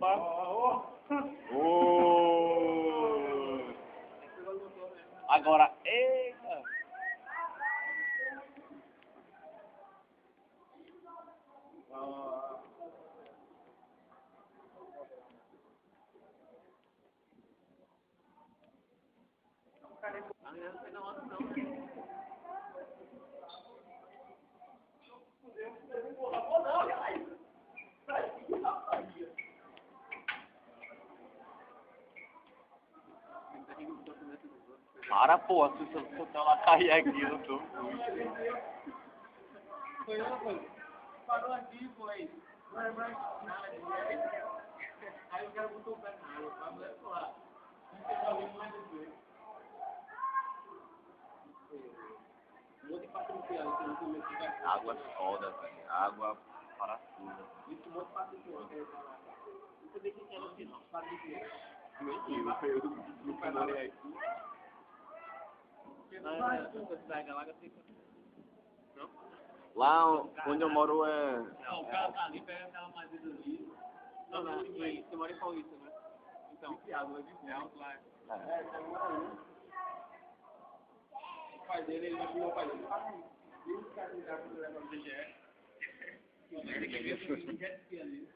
lá. Oh. Agora, eita. Para, pô, se o celular cair aqui, eu tô Foi uma coisa. Parou aqui, foi. Vai nada de jeito. Aí o cara botou o pé na água, a mulher ficou lá. Não tem problema mais de ver. Um monte de patrulha, que não tem medo de ficar. água soda, velho. Água para tudo. Isso, um monte de patrulha. Você vê que ela tem patrulha. Eu não falei aqui. Lá onde eu moro é... Não, o cara tá ali, pega aquela madeira ali. Não, não, você mora em Paulista, né? Então, Thiago, é de alto lá. É, você mora aí. O pai dele, ele vai o pai dele. E o cara que leva o DGE. Ele quer ver o jet ski ali.